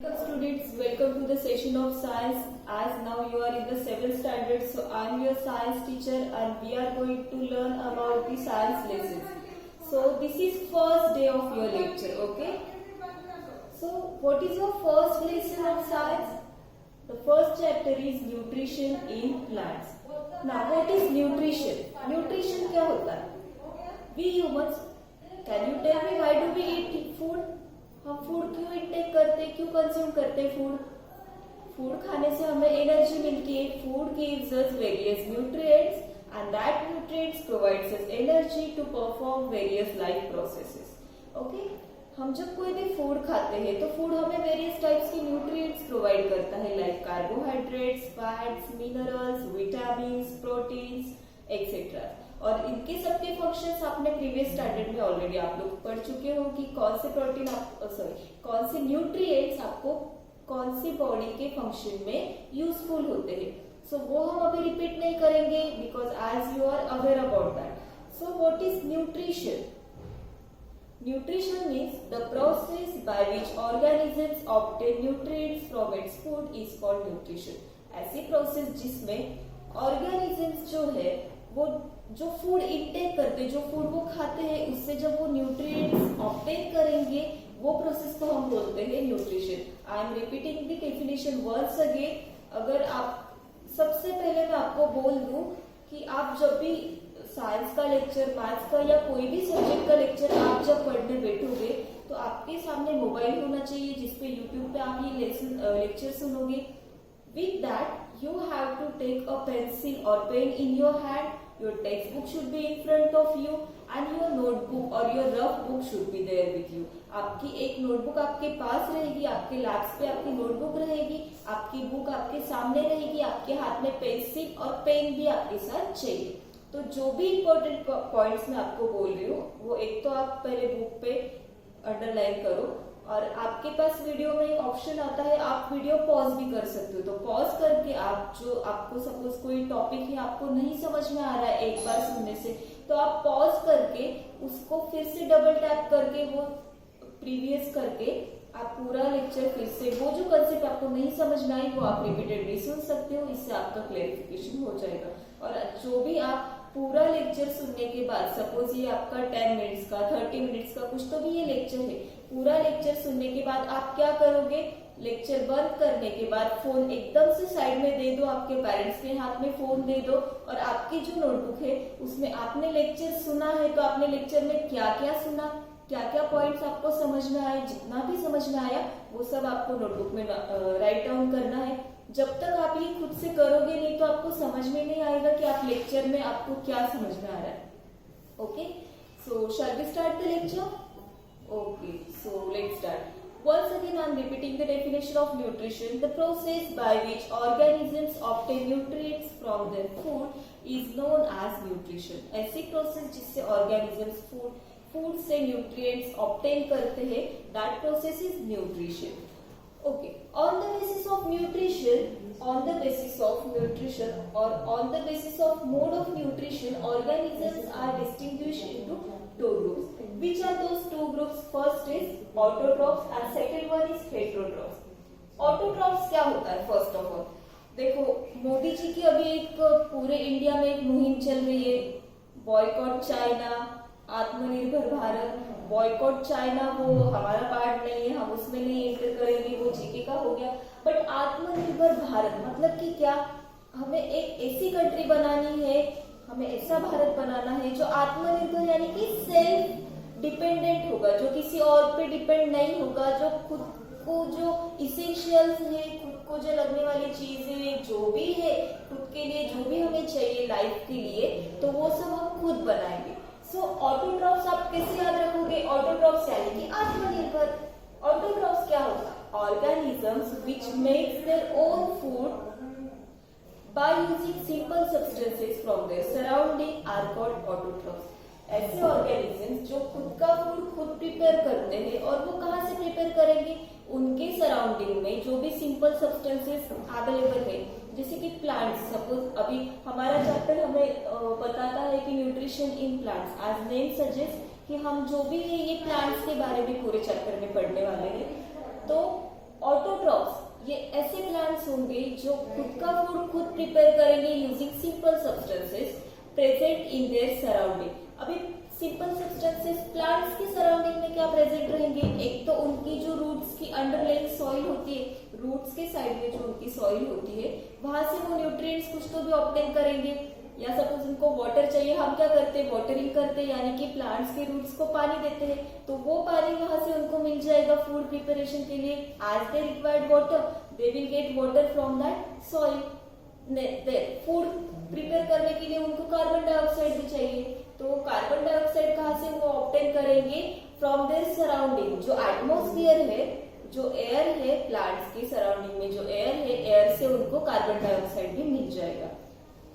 Hello students, welcome to the session of science. As now you are in the 7th standard, so I am your science teacher and we are going to learn about the science lessons. So this is first day of your lecture, okay? So what is your first lesson of science? The first chapter is nutrition in plants. Now what is nutrition? Nutrition क्या होता है? We humans, can you tell me why do we eat food? हम food क्यों intake करते हैं, क्यों consume करते हैं फूड? फूड खाने से हमें एनर्जी मिलती है. Food gives us various nutrients and that nutrients provides us energy to perform various life processes. Okay, हम जब कोई भी फूड खाते हैं तो फूड हमें वेरियस टाइप्स के न्यूट्रिएंट्स प्रोवाइड करता है, like carbohydrates, fats, minerals, vitamins, proteins etcetera. और इनके सबके फंक्शंस आपने प्रीवियस स्टैंडर्ड में ऑलरेडी आप लोग पढ़ चुके हो कि कौन से प्रोटीन कौन से न्यूट्रिएंट्स आपको कौन सी बॉडी के फंक्शन में यूजफुल होते हैं. सो वो हम अभी रिपीट नहीं करेंगे because as you are aware about that. So what is nutrition? Nutrition means the process by which organisms obtain nutrients from its food is called nutrition. ऐसी प्रोसेस जिसमें ऑर्गेनिजम्स जो है वो जो फूड इंटेक करते, जो फूड वो खाते हैं, उससे जब वो न्यूट्रिएंट्स ऑब्टेन करेंगे वो प्रोसेस को हम बोलते हैं nutrition. I am repeating the definition once again. अगर आप सबसे पहले मैं आपको बोल दूं कि आप जब भी साइंस का लेक्चर, मैथ्स का या कोई भी सब्जेक्ट का लेक्चर आप जब पढ़ने बैठोगे तो आपके सामने मोबाइल होना चाहिए जिसपे यूट्यूब पे आप ये लेक्चर सुनोगे. With that you have to take a pencil और pen in your hand. Your textbook should be in front of you and your notebook or your rough book should be there with you. आपकी एक notebook आपके पास रहेगी, आपके lapse पे आपकी notebook रहेगी, आपकी बुक आपके सामने रहेगी, आपके हाथ में पेंसिल और पेन भी आपके साथ चाहिए. तो जो भी इम्पोर्टेंट पॉइंट्स मैं आपको बोल रही हूँ वो एक तो आप पहले बुक पे अंडरलाइन करो और आपके पास वीडियो में एक ऑप्शन आता है, आप वीडियो पॉज भी कर सकते हो. तो पॉज करके आप जो आपको सपोज कोई टॉपिक है आपको नहीं समझ में आ रहा है एक बार सुनने से, तो आप पॉज करके उसको फिर से डबल टैप करके वो प्रीवियस करके आप पूरा लेक्चर फिर से वो जो कंसेप्ट आपको नहीं समझ में आई वो आप रिपीटेडली सुन सकते हो. इससे आपका क्लेरिफिकेशन हो जाएगा. और जो भी आप पूरा लेक्चर सुनने के बाद, सपोज ये आपका 10 मिनट्स का, 30 मिनट्स का कुछ तो भी ये लेक्चर है, पूरा लेक्चर सुनने के बाद आप क्या करोगे? लेक्चर बंद करने के बाद फोन एकदम से साइड में दे दो, आपके पेरेंट्स के हाथ में फोन दे दो और आपकी जो नोटबुक है उसमें आपने लेक्चर सुना है तो आपने लेक्चर में क्या क्या सुना, क्या क्या पॉइंट्स आपको समझ में आए, जितना भी समझ में आया वो सब आपको नोटबुक में राइट डाउन करना है. जब तक आप ये खुद से करोगे नहीं तो आपको समझ में नहीं आएगा कि आप लेक्चर में आपको क्या समझ में आ रहा है. Okay, so shall we start the lecture? Okay, so let's start. Once again, I am repeating the definition of nutrition. The process by which organisms obtain nutrients from their food is known as nutrition. ऐसी process जिससे organisms food से nutrients obtain करते हैं, that process is nutrition. Okay, on the basis of nutrition or on the basis of mode of nutrition, organisms are distinguished into two groups. Which are those two groups? First is autotrophs and second one is heterotrophs. Autotrophs क्या होता है? First of all, देखो मोदी जी की अभी एक पूरे India में एक मुहिम चल रही है, बॉयकॉट चाइना, आत्मनिर्भर भारत. बॉयकॉट चाइना वो हमारा पार्ट नहीं है, हम उसमें नहीं एंटर करेंगे, वो जीके का हो गया. बट आत्मनिर्भर भारत मतलब कि क्या? हमें एक ऐसी कंट्री बनानी है, हमें ऐसा भारत बनाना है जो आत्मनिर्भर यानी कि सेल्फ डिपेंडेंट होगा, जो किसी और पे डिपेंड नहीं होगा, जो खुद को जो इसेंशियल्स है, खुद को जो लगने वाली चीजें जो भी है, खुद के लिए जो भी हमें चाहिए लाइफ के लिए, तो वो सब हम खुद बनाएंगे. सो ऑटोट्रॉफ्स आप कैसे याद रखोगे? ऑटोट्रॉफ्स यानी कि आत्मनिर्भर. ऑटोट्रॉफ्स क्या होता है? Organisms which makes there own food by using simple substances from their surrounding are called autotrophs. ऐसे ऑर्गेनिजम्स जो खुद का फूड खुद प्रिपेयर करते हैं और वो कहाँ से प्रिपेयर करेंगे? उनके सराउंडिंग में जो भी सिंपल सब्सटेंसेस अवेलेबल है, जैसे कि प्लांट्स. सपोज अभी हमारा चैप्टर हमें बताता है कि nutrition in plants, as name suggest कि हम जो भी ये प्लांट्स के बारे में पूरे चैप्टर में पढ़ने वाले हैं. तो ऑटो ये ऐसे प्लांट्स होंगे जो खुद का फूड खुद प्रिपेयर करेंगे using simple substances present in their surrounding. अभी सिंपल सब्सटेंसेस प्लांट्स के सराउंडिंग में क्या प्रेजेंट रहेंगे, एक तो उनकी जो रूट्स की अंडरलाइंग सॉइल होती है, रूट्स के साइड में जो उनकी सॉइल होती है वहां से वो न्यूट्रिएंट्स कुछ तो भी ऑब्टेन करेंगे। या सपोज उनको वाटर चाहिए, हम क्या करते हैं, वाटरिंग करते हैं, यानी कि प्लांट्स के रूट्स को पानी देते हैं, तो वो पानी वहां से उनको मिल जाएगा फूड प्रिपरेशन के लिए। As they required water they will get water from that soil. Food prepare करने के लिए उनको कार्बन डाइऑक्साइड भी चाहिए, तो कार्बन डाइऑक्साइड कहाँ से वो ऑब्टेन करेंगे, फ्रॉम देयर सराउंडिंग। जो एटमोस्फियर है, जो एयर है, प्लांट्स के सराउंडिंग में जो एयर है, एयर से उनको कार्बन डाइऑक्साइड भी मिल जाएगा।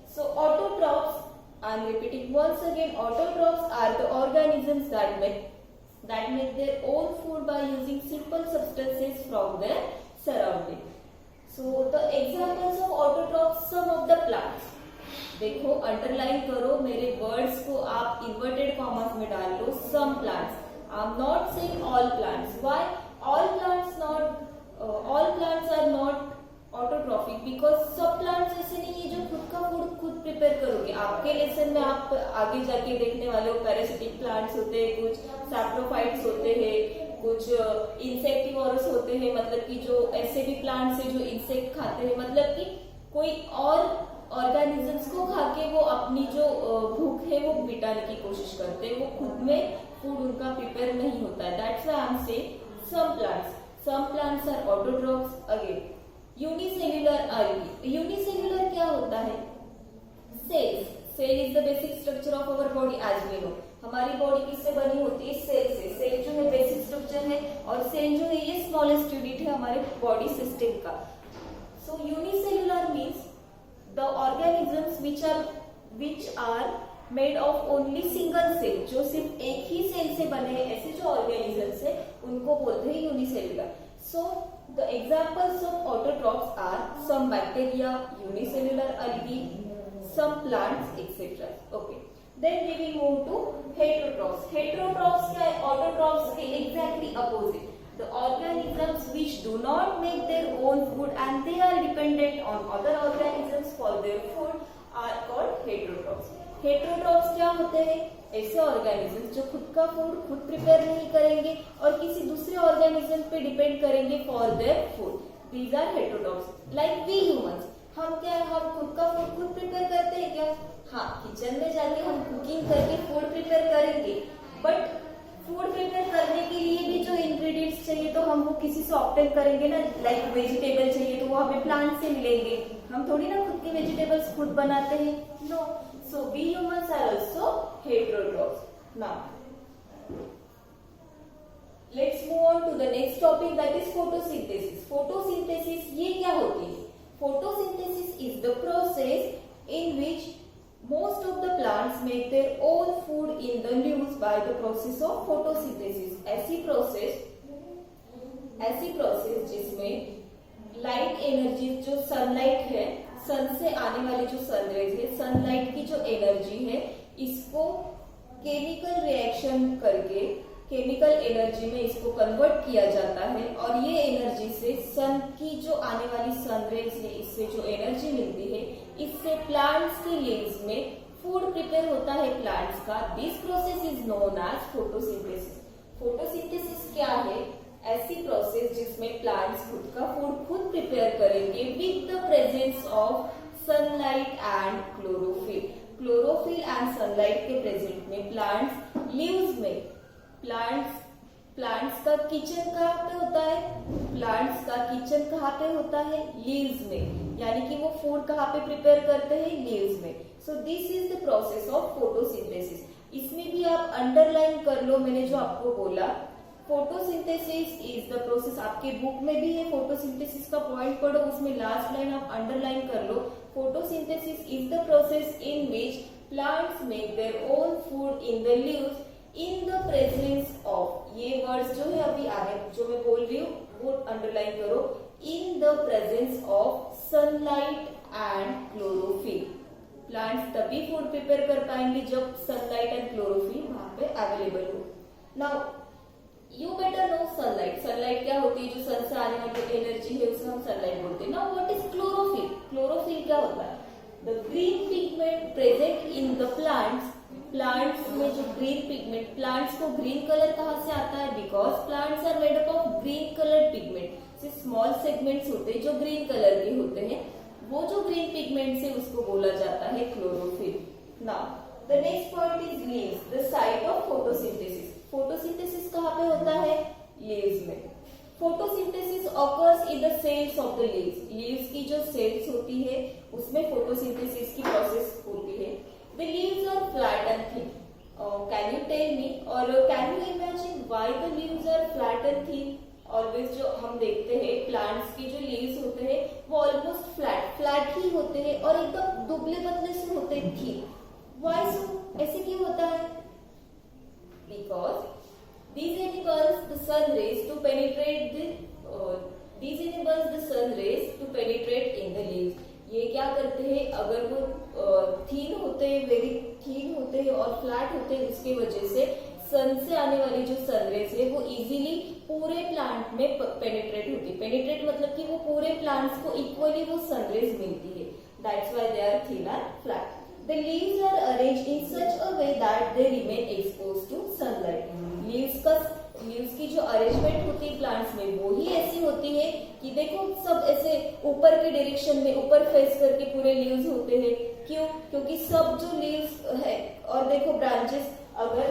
So autotrophs, I am repeating once again, autotrophs are the organisms that make their own food by using simple substances from their surrounding. So the examples of autotrophs, some of the plants. देखो underline करो मेरे words को, आप inverted commas में डाल लो। Some plants, I am not saying all plants. Why all plants are not autotrophic, because सब प्लांट्स ऐसे नहीं है जो खुद का फूड खुद प्रिपेयर करोगे। आपके लेसन में आप आगे जाके देखने वाले हो पैरासिटिक प्लांट्स होते हैं, कुछ सैप्रोफाइट्स होते हैं, कुछ इंसेक्टिवोरस होते हैं, मतलब कि जो ऐसे भी प्लांट्स है जो इंसेक्ट खाते हैं, मतलब कि कोई और ऑर्गेनिजम्स को खा के वो अपनी जो भूख है वो मिटाने की कोशिश करते हैं, वो खुद में फूड उनका प्रिपेयर नहीं होता है। That's why I am saying some plants are autotrophs. Again unicellular algae, unicellular क्या होता है, cells. Cell is the basic structure of our body as we know. हमारी बॉडी किससे बनी होती है, सेल से। सेल जो है बेसिक स्ट्रक्चर है, और सेल जो है ये स्मॉलेस्ट यूनिट है हमारे बॉडी सिस्टम का। So unicellular means the organisms which are made of only single cell, जो सिर्फ एक ही सेल से बने हैं, ऐसे जो ऑर्गेनिजम्स है उनको बोलते हैं unicellular. So the examples of autotrophs are some bacteria, unicellular algae, some plants, etc. Okay. Then we will move to heterotrophs. Heterotrophs क्या है, autotrophs के exactly opposite. The organisms which do not make their own food and they are dependent on other organisms for their food are called heterotrophs. Heterotrophs क्या होते हैं, ऐसे organisms जो खुद का फूड खुद प्रिपेयर नहीं करेंगे और किसी दूसरे ऑर्गेनिज्म पे डिपेंड करेंगे for their food. These are heterotrophs. Like we humans, हम खुद का फूड खुद प्रिपेयर करते हैं क्या, हाँ, किचन में जाके हम कुकिंग करके फूड प्रिपेयर करेंगे, बट फूड प्रिपेयर करने के लिए भी जो इंग्रेडिएंट्स चाहिए तो हम वो किसी से ऑब्टेन करेंगे ना। लाइक वेजिटेबल चाहिए तो वो हमें प्लांट से मिलेंगे, हम थोड़ी ना खुद के वेजिटेबल्स खुद बनाते हैं, no. So we humans are also heterotrophs. Now, let's move on to the next topic, that is photosynthesis. Photosynthesis ये क्या होती है? Photosynthesis is the process in which most of the plants make their own food in the leaves by the process of photosynthesis. ऐसी process जिसमें light energy, जो sunlight है, सन से आने वाली जो सनरेज है, सनलाइट की जो एनर्जी है, इसको केमिकल रिएक्शन करके केमिकल एनर्जी में इसको कन्वर्ट किया जाता है, और ये एनर्जी से सन की जो आने वाली सनरेज है, इससे जो एनर्जी मिलती है, इससे प्लांट्स के लीव्स में फूड प्रिपेयर होता है प्लांट्स का। This process is known as photosynthesis. Photosynthesis क्या है, ऐसी प्रोसेस जिसमें प्लांट्स खुद का फूड खुद प्रिपेयर करेंगे with the presence of sunlight and chlorophyll. Chlorophyll and sunlight के प्रेजेंट में प्लांट्स लीव्स में, प्लांट्स का किचन कहाँ पे होता है, प्लांट्स का किचन कहाँ पे होता है, लीव्स में, यानी कि वो फूड कहाँ पे प्रिपेयर करते हैं, लीव्स में। So this is the process of photosynthesis. इसमें भी आप अंडरलाइन कर लो मैंने जो आपको बोला, फोटोसिंथेसिस इज द प्रोसेस। आपके बुक में भी है, फोटोसिंथेसिस का पॉइंट पढ़ो, उसमें लास्ट लाइन आप अंडरलाइन कर लो। Photosynthesis is the process in which plants make their own food in the leaves in the presence of, ये वर्ड्स जो है अभी आगे जो मैं बोल रही हूँ वो अंडरलाइन करो, इन the presence of sunlight and chlorophyll. Plants तभी फूड प्रिपेयर कर पाएंगे जब सनलाइट एंड क्लोरोफिल वहां पे अवेलेबल हो। Now you better know sunlight. Sunlight क्या होती है, जो सन से आने वाली एनर्जी है उसे हम हम सनलाइट बोलते हैं। Now what is chlorophyll? Chlorophyll क्या होता है? The green pigment present in the plants. Plants में जो ग्रीन पिगमेंट, प्लांट्स को ग्रीन कलर कहाँ से आता है? Because plants are made up of green colour pigment. Small segments होते हैं जो ग्रीन कलर के होते हैं, वो जो ग्रीन पिगमेंट्स है उसको बोला जाता है chlorophyll. Now the next point is leaves, the site of photosynthesis. Photosynthesis कहाँ पे होता है? लीव्स में। Photosynthesis occurs in the cells of the leaves. Leaves की जो सेल्स होती है उसमें फोटोसिंथेसिस की प्रोसेस होती है। The leaves are flat and thin. Can you tell me or can you imagine why the leaves are flat and thin? Always जो हम देखते हैं प्लांट्स के जो लीव्स होते हैं वो ऑलमोस्ट फ्लैट ही होते हैं और एकदम दुबले पतले से होते हैं, थिन। Why so? ऐसे क्यों होता है? Because these enables the sun rays to penetrate in the leaves. ये क्या करते हैं? अगर वो थीन होते हैं, वेरी थीन होते हैं और फ्लैट होते हैं, उसकी वजह से सन से आने वाली जो सन रेज है वो इजीली पूरे प्लांट में पेनिट्रेट होती है। पेनिट्रेट मतलब कि वो पूरे प्लांट्स को इक्वली वो सन रेज मिलती है। That's why they are thin and flat. The leaves are arranged in such a way that they remain exposed to sunlight. Leaves की जो अरेंजमेंट होती है प्लांट्स में वो ही ऐसी होती है कि देखो सब ऐसे ऊपर के डायरेक्शन में, ऊपर फेस करके पूरे लीव्स होते हैं। क्यों? क्योंकि सब जो लीव्स है और देखो ब्रांचेस, अगर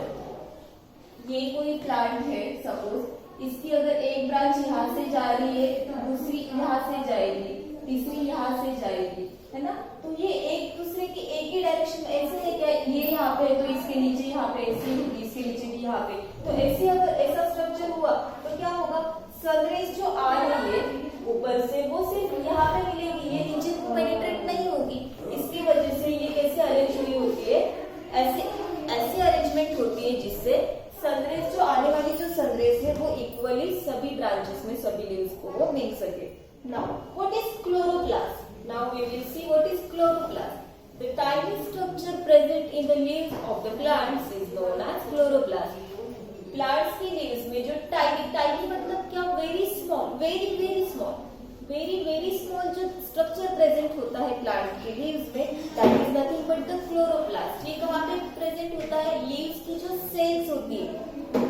ये कोई प्लांट है सपोज, इसकी अगर एक ब्रांच यहाँ से जा रही है तो दूसरी यहाँ से जाएगी, तीसरी यहाँ से जाएगी, है ना? तो ये एक दूसरे के एक ही डायरेक्शन में ऐसे है क्या? ये यहाँ पे तो इसके नीचे यहाँ पे ऐसे होगी, इसके नीचे भी यहाँ पे। तो ऐसे अगर ऐसा स्ट्रक्चर हुआ तो क्या होगा? सनरेज जो आ रही है ऊपर से वो सिर्फ यहाँ पे मिलेगी, ये नीचे को पेनिट्रेट नहीं होगी। इसकी वजह से ये कैसे अरेंज हुई होती है? ऐसी अरेंजमेंट होती है जिससे सनरेज जो आने वाली जो सनरेज है वो इक्वली सभी ब्रांचेस में, सभी लीव्स को वो मिल सके। Now what is chloroplast? Now we will see what is chloroplast. The tiny structure present in the leaves of the plants is known as chloroplast. Plants की leaves में जो tiny मतलब क्या? Very small, very small जो structure present होता है plant के leaves में, that is nothing but the chloroplast. ये कहाँ पे present होता है? Leaves की जो cells होती है।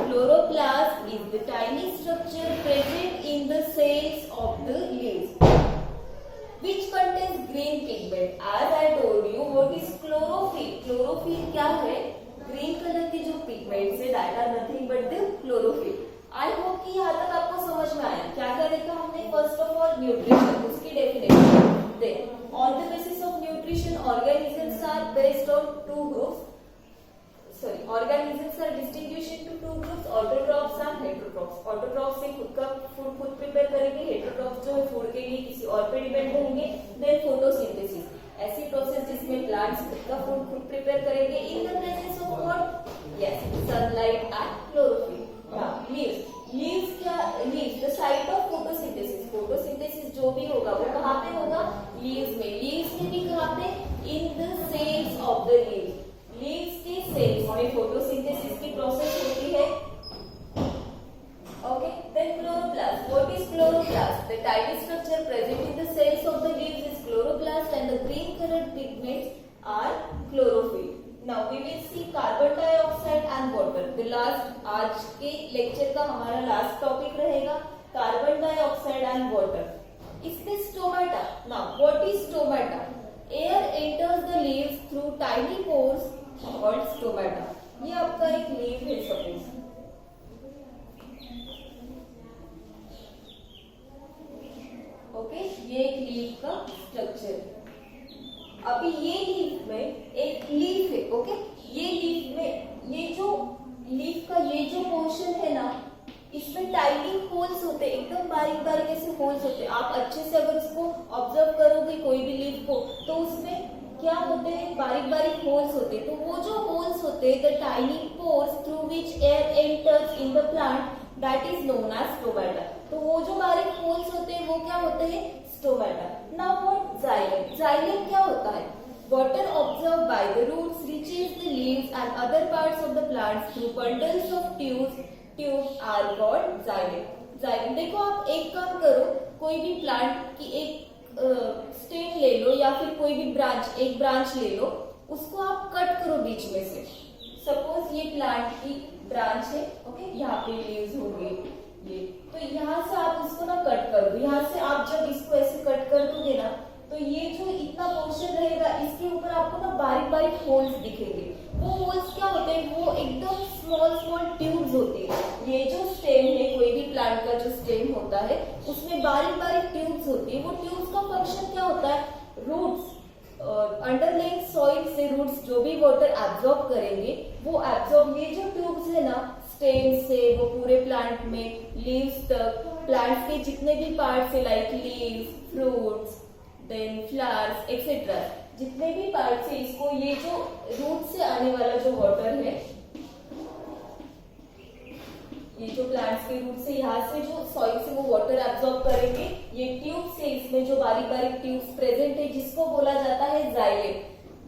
Chloroplast is the tiny structure present in the cells of the leaves, which contains green pigment. As I told you, what is chlorophyll? Chlorophyll क्या है? ग्रीन कलर के जो पिगमेंट्स है, that are nothing but the chlorophyll. I hope कि यहाँ तक आपको समझ में आया। क्या क्या देखा हमने? फर्स्ट ऑफ ऑल न्यूट्रिशन, उसकी definition. Then on the basis of nutrition, organisms are based on two groups. Organisms are distinguished into two groups, autotrophs and heterotrophs. Autotrophs से खुद का फूड खुद प्रिपेयर करेंगे, हेटेरोट्रॉफ्स जो है फूड के लिए किसी और पे डिपेंड होंगे। देन फोटोसिंथेसिस, ऐसी प्रोसेस जिसमें प्लांट्स खुद का फूड खुद प्रिपेयर करेंगे in the presence of what? Yes, sunlight and chlorophyll. Now leaves क्या? Leaves the site of photosynthesis. Photosynthesis जो भी होगा वो कहाँ पे होगा? लीव्स में। लीव्स में भी कहाँ पे? In the cells of the leaves. Leaves के सेल्स में फोटोसिंथेसिस की प्रोसेस होती है। Okay, then chloroplast. What is chloroplast? The tiny structure present in the cells of the leaves is chloroplast and the green coloured pigments are chlorophyll. Now we will see carbon dioxide and water. The last, आज के lecture का हमारा last topic रहेगा carbon dioxide and water. इसमें stomata. Now what is stomata? Air enters the leaves through tiny pores called stomata. ये आपका एक leave है सपोज, ओके, ये एक लीव का स्ट्रक्चर। अभी ये लीव में एक लीफ है, ओके, ये लीफ में ये जो लीफ का ये जो पोर्शन है ना, इसमें टाइनी होल्स होते हैं, एकदम बारीक बारीक ऐसे होल्स होते हैं। आप अच्छे से अगर इसको ऑब्जर्व करोगे कोई भी लीफ को, तो उसमें क्या होते हैं? बारीक बारीक होल्स होते हैं। तो वो जो होल्स होते हैं, the tiny pores through which air enters in the plant, that is known as stomata. तो वो जो बारीक होल्स होते हैं वो क्या होते हैं? Stomata. Now what xylem? Xylem क्या होता है? Water observe by the roots reaches the leaves and other parts of the plants through bundles of tubes are called xylem. Xylem. देखो आप एक काम करो, कोई भी प्लांट की एक स्टेम ले लो या फिर कोई भी ब्रांच, एक ब्रांच ले लो, उसको आप कट करो बीच में से। सपोज ये प्लांट की ब्रांच है, ओके, यहाँ पे लीव्स होंगे ये, तो यहाँ से आप इसको ना कट कर दो। यहाँ से आप जब इसको ऐसे कट कर दोगे ना, तो ये जो इतना पोर्शन रहेगा इसके ऊपर आपको ना बारीक बारीक होल्स दिखेंगे। वो होल्स क्या होते हैं, वो एकदम स्मॉल स्मॉल ट्यूब्स होते हैं। ये जो स्टेम है, कोई भी प्लांट का जो स्टेम होता है, उसमें बारीक बारीक ट्यूब्स होती है। वो ट्यूब्स का फंक्शन क्या होता है, रूट्स, अंडरलाइंग सॉइल से रूट्स जो भी वाटर एब्जॉर्ब करेंगे, वो एब्जॉर्ब, ये जो ट्यूब्स है ना स्टेम से वो पूरे प्लांट में लीव्स तक, प्लांट्स के जितने भी पार्ट्स है like leaves, fruits, then flowers etcetera, जितने भी पार्ट्स है, इसको ये जो रूट से आने वाला जो वाटर है, ये जो प्लांट्स के रूट से यहाँ से जो सॉइल से वो वाटर एब्जॉर्ब करेंगे, ये ट्यूब से, इसमें जो बारीक बारीक ट्यूब्स प्रेजेंट है जिसको बोला जाता है जाइलेम।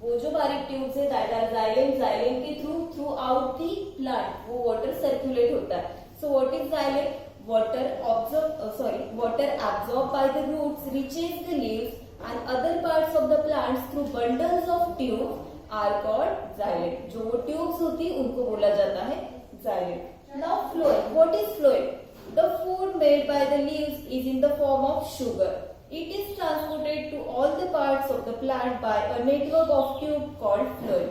वो जो बारीक ट्यूब्स है दैट आर जाइलेम, जाइलेम के थ्रू आउट दी प्लांट वो वाटर सर्कुलेट होता है। सो what is xylem, water absorbed by the roots reaches the leaves and other parts of the plants through bundles of tubes are called xylem। जो वो tubes होती है उनको बोला जाता है xylem। Now phloem, what is phloem? The food made by the leaves is in the form of sugar. It is transported to all the parts of the plant by a network of tubes called phloem।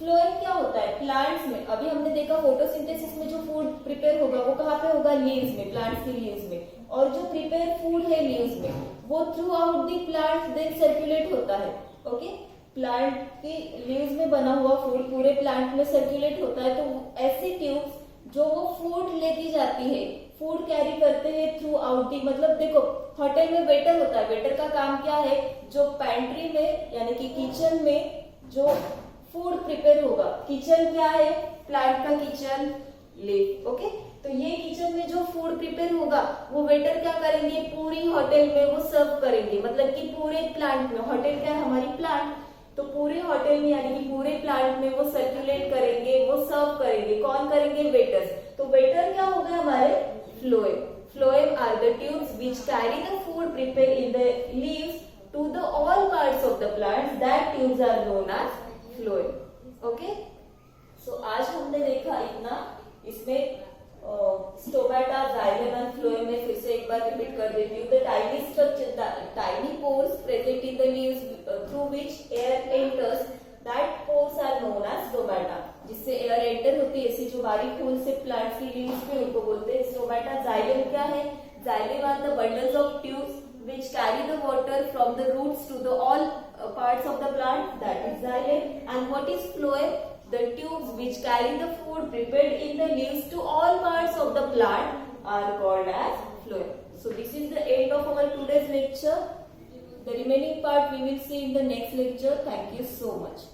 Phloem क्या होता है, plants में, अभी हमने देखा photosynthesis में जो food prepare होगा वो कहाँ पे होगा, लीव्स में, प्लांट्स के लीव्स में। और जो प्रिपेयर फूड है लीव्स में, वो throughout the plant then circulate होता है। ओके, प्लांट की लीव्स में बना हुआ फूड पूरे प्लांट में सर्कुलेट होता है। तो ऐसे ट्यूब्स जो वो फूड लेती जाती है, फूड कैरी करते हैं थ्रू आउट दी, मतलब देखो होटल में वेटर होता है, वेटर का काम क्या है, जो पैंट्री में यानी कि किचन में जो फूड प्रिपेयर होगा, किचन क्या है, प्लांट का किचन लिव, ओके, तो ये किचन में जो फूड प्रिपेयर होगा वो वेटर क्या करेंगे, पूरी होटल में वो सर्व करेंगे, मतलब कि पूरे प्लांट में, होटल क्या है हमारी प्लांट, तो पूरे होटल में यानी कि पूरे प्लांट में वो सर्कुलेट करेंगे, वो सर्व करेंगे, कौन करेंगे, वेटर्स। तो वेटर क्या होगा हमारे, phloem. Phloem are the tubes which carry the food prepare in the leaves to the all parts of the plant, that tubes are known as phloem. Okay, so आज हमने देखा इतना, इसमें स्टोमेटा, जाइलम एंड फ्लोएम में फिर से एक बार repeat कर देती हूँ। The tiny structure, tiny pores present in the leaves through which air enters, that pores are known as stomata. जिससे एयर एंटर होती है, ऐसी जो बारीक होल से प्लांट्स की लीव्स में, उनको बोलते हैं स्टोमेटा। जाइलम क्या है, xylem are the bundles of tubes which carry the water from the roots to the all parts of the plant, that is xylem. And what is phloem? The tubes which carry the food prepared in the leaves to all parts of the plant are called as phloem. So this is the end of our today's lecture. The remaining part we will see in the next lecture. Thank you so much.